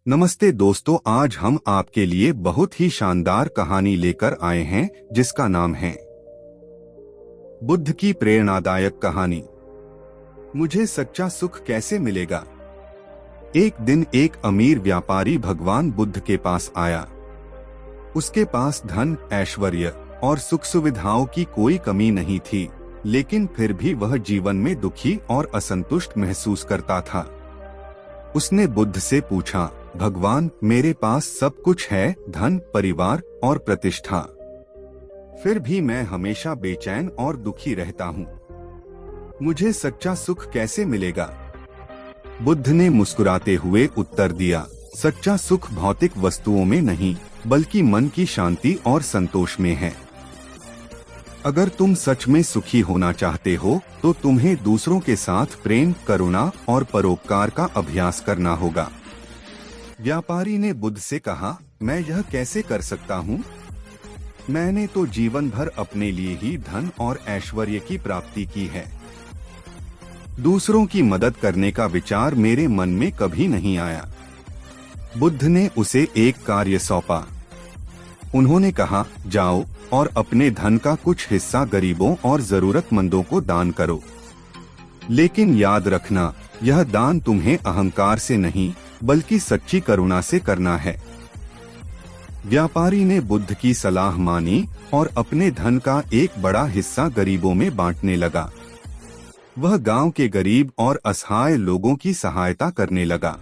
नमस्ते दोस्तों, आज हम आपके लिए बहुत ही शानदार कहानी लेकर आए हैं जिसका नाम है बुद्ध की प्रेरणादायक कहानी। मुझे सच्चा सुख कैसे मिलेगा। एक दिन एक अमीर व्यापारी भगवान बुद्ध के पास आया। उसके पास धन, ऐश्वर्य और सुख सुविधाओं की कोई कमी नहीं थी, लेकिन फिर भी वह जीवन में दुखी और असंतुष्ट महसूस करता था। उसने बुद्ध से पूछा, भगवान, मेरे पास सब कुछ है, धन, परिवार और प्रतिष्ठा, फिर भी मैं हमेशा बेचैन और दुखी रहता हूँ। मुझे सच्चा सुख कैसे मिलेगा। बुद्ध ने मुस्कुराते हुए उत्तर दिया, सच्चा सुख भौतिक वस्तुओं में नहीं, बल्कि मन की शांति और संतोष में है। अगर तुम सच में सुखी होना चाहते हो तो तुम्हें दूसरों के साथ प्रेम, करुणा और परोपकार का अभ्यास करना होगा। व्यापारी ने बुद्ध से कहा, मैं यह कैसे कर सकता हूँ? मैंने तो जीवन भर अपने लिए ही धन और ऐश्वर्य की प्राप्ति की है। दूसरों की मदद करने का विचार मेरे मन में कभी नहीं आया। बुद्ध ने उसे एक कार्य सौंपा। उन्होंने कहा, जाओ और अपने धन का कुछ हिस्सा गरीबों और जरूरतमंदों को दान करो। लेकिन याद रखना, यह दान तुम्हें अहंकार से नहीं, बल्कि सच्ची करुणा से करना है। व्यापारी ने बुद्ध की सलाह मानी और अपने धन का एक बड़ा हिस्सा गरीबों में बांटने लगा। वह गांव के गरीब और असहाय लोगों की सहायता करने लगा।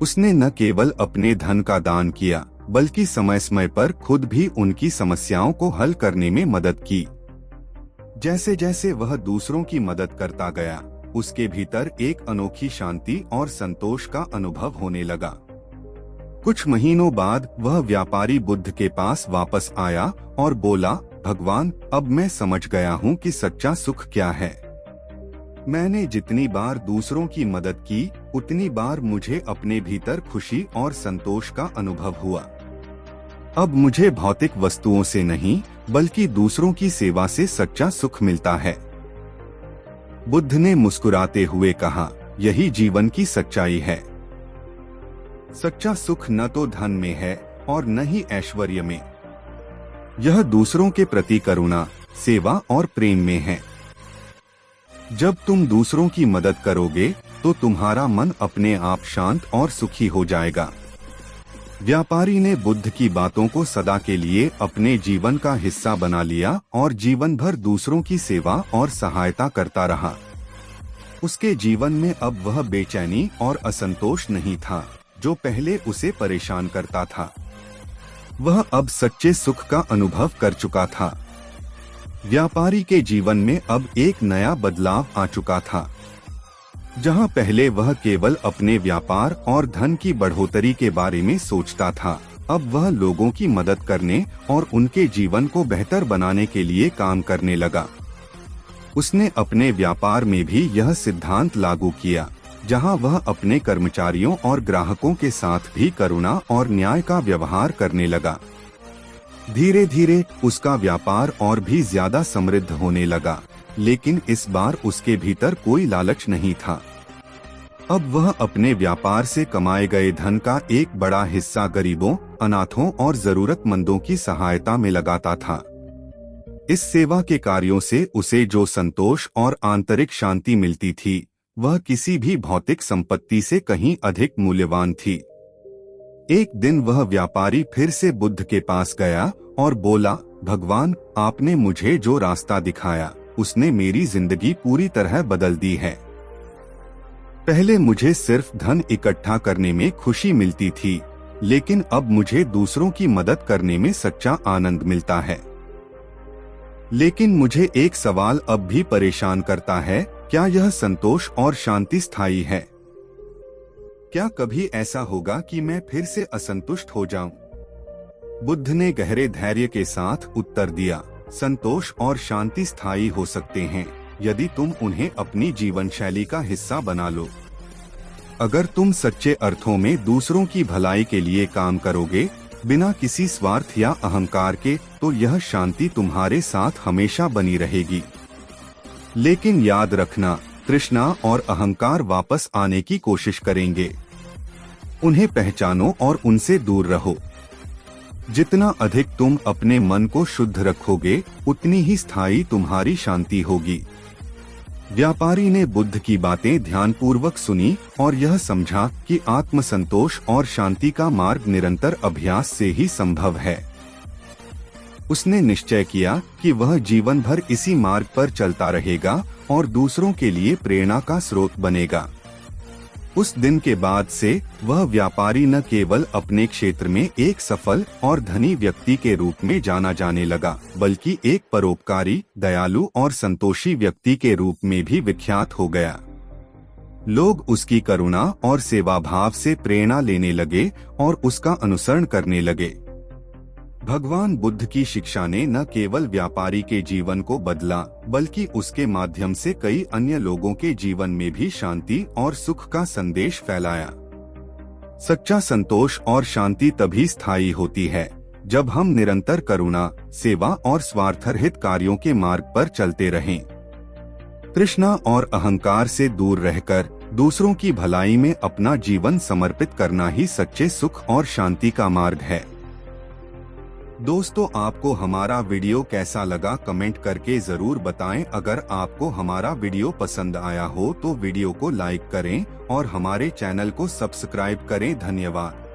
उसने न केवल अपने धन का दान किया, बल्कि समय समय पर खुद भी उनकी समस्याओं को हल करने में मदद की। जैसे जैसे वह दूसरों की मदद करता गया, उसके भीतर एक अनोखी शांति और संतोष का अनुभव होने लगा। कुछ महीनों बाद वह व्यापारी बुद्ध के पास वापस आया और बोला, भगवान, अब मैं समझ गया हूँ कि सच्चा सुख क्या है। मैंने जितनी बार दूसरों की मदद की, उतनी बार मुझे अपने भीतर खुशी और संतोष का अनुभव हुआ। अब मुझे भौतिक वस्तुओं से नहीं, बल्कि दूसरों की सेवा से सच्चा सुख मिलता है। बुद्ध ने मुस्कुराते हुए कहा, यही जीवन की सच्चाई है। सच्चा सुख न तो धन में है और न ही ऐश्वर्य में। यह दूसरों के प्रति करुणा, सेवा और प्रेम में है। जब तुम दूसरों की मदद करोगे तो तुम्हारा मन अपने आप शांत और सुखी हो जाएगा। व्यापारी ने बुद्ध की बातों को सदा के लिए अपने जीवन का हिस्सा बना लिया और जीवन भर दूसरों की सेवा और सहायता करता रहा। उसके जीवन में अब वह बेचैनी और असंतोष नहीं था जो पहले उसे परेशान करता था। वह अब सच्चे सुख का अनुभव कर चुका था। व्यापारी के जीवन में अब एक नया बदलाव आ चुका था। जहां पहले वह केवल अपने व्यापार और धन की बढ़ोतरी के बारे में सोचता था, अब वह लोगों की मदद करने और उनके जीवन को बेहतर बनाने के लिए काम करने लगा। उसने अपने व्यापार में भी यह सिद्धांत लागू किया, जहां वह अपने कर्मचारियों और ग्राहकों के साथ भी करुणा और न्याय का व्यवहार करने लगा। धीरे धीरे उसका व्यापार और भी ज्यादा समृद्ध होने लगा, लेकिन इस बार उसके भीतर कोई लालच नहीं था। अब वह अपने व्यापार से कमाए गए धन का एक बड़ा हिस्सा गरीबों, अनाथों और जरूरतमंदों की सहायता में लगाता था। इस सेवा के कार्यों से उसे जो संतोष और आंतरिक शांति मिलती थी, वह किसी भी भौतिक संपत्ति से कहीं अधिक मूल्यवान थी। एक दिन वह व्यापारी फिर से बुद्ध के पास गया और बोला, भगवान, आपने मुझे जो रास्ता दिखाया, उसने मेरी जिंदगी पूरी तरह बदल दी है। पहले मुझे सिर्फ धन इकट्ठा करने में खुशी मिलती थी, लेकिन अब मुझे दूसरों की मदद करने में सच्चा आनंद मिलता है। लेकिन मुझे एक सवाल अब भी परेशान करता है, क्या यह संतोष और शांति स्थायी है? क्या कभी ऐसा होगा कि मैं फिर से असंतुष्ट हो जाऊं? बुद्ध ने गहरे धैर्य के साथ उत्तर दिया, संतोष और शांति स्थायी हो सकते हैं यदि तुम उन्हें अपनी जीवन शैली का हिस्सा बना लो। अगर तुम सच्चे अर्थों में दूसरों की भलाई के लिए काम करोगे, बिना किसी स्वार्थ या अहंकार के, तो यह शांति तुम्हारे साथ हमेशा बनी रहेगी। लेकिन याद रखना, तृष्णा और अहंकार वापस आने की कोशिश करेंगे। उन्हें पहचानो और उनसे दूर रहो। जितना अधिक तुम अपने मन को शुद्ध रखोगे, उतनी ही स्थायी तुम्हारी शांति होगी। व्यापारी ने बुद्ध की बातें ध्यानपूर्वक सुनी और यह समझा कि आत्मसंतोष और शांति का मार्ग निरंतर अभ्यास से ही संभव है। उसने निश्चय किया कि वह जीवन भर इसी मार्ग पर चलता रहेगा और दूसरों के लिए प्रेरणा का स्रोत बनेगा। उस दिन के बाद से वह व्यापारी न केवल अपने क्षेत्र में एक सफल और धनी व्यक्ति के रूप में जाना जाने लगा, बल्कि एक परोपकारी, दयालु और संतोषी व्यक्ति के रूप में भी विख्यात हो गया। लोग उसकी करुणा और सेवा भाव से प्रेरणा लेने लगे और उसका अनुसरण करने लगे। भगवान बुद्ध की शिक्षा ने न केवल व्यापारी के जीवन को बदला, बल्कि उसके माध्यम से कई अन्य लोगों के जीवन में भी शांति और सुख का संदेश फैलाया। सच्चा संतोष और शांति तभी स्थायी होती है जब हम निरंतर करुणा, सेवा और स्वार्थरहित कार्यों के मार्ग पर चलते रहें। तृष्णा और अहंकार से दूर रहकर दूसरों की भलाई में अपना जीवन समर्पित करना ही सच्चे सुख और शांति का मार्ग है। दोस्तों, आपको हमारा वीडियो कैसा लगा कमेंट करके जरूर बताएं। अगर आपको हमारा वीडियो पसंद आया हो तो वीडियो को लाइक करें और हमारे चैनल को सब्सक्राइब करें। धन्यवाद।